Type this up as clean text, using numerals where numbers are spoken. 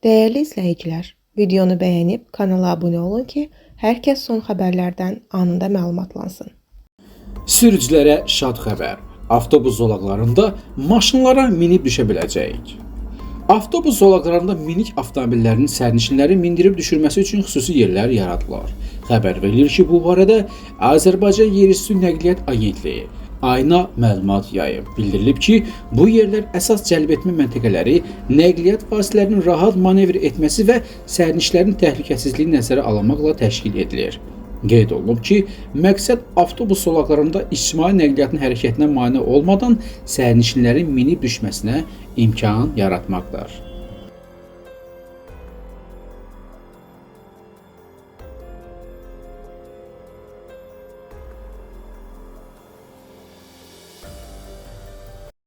Değerli izləyicilər, videonu bəyənib kanala abunə olun ki, hər kəs son xəbərlərdən anında məlumatlansın. Sürücülərə şad xəbər. Avtobus zolaqlarında maşınlara minib düşə biləcəyik. Avtobus zolaqlarında minik avtomobillərinin sərnişinləri mindirib düşürməsi üçün xüsusi yerlər yaradılır. Xəbər verilir ki, bu barədə Azərbaycan Yerüstü Nəqliyyat Agentliyi AYNA məlumat yayıb. Bildirilib ki, bu yerlər əsas cəlbetmə məntəqələri, nəqliyyat vasitələrinin rahat manevr etməsi və sərnişinlərin təhlükəsizliyi nəzərə alınmaqla təşkil edilir. Qeyd olunub ki, məqsəd avtobus zolaqlarında ictimai nəqliyyatın hərəkətinə mane olmadan sərnişinlərin minib düşməsinə imkan yaratmaqdır.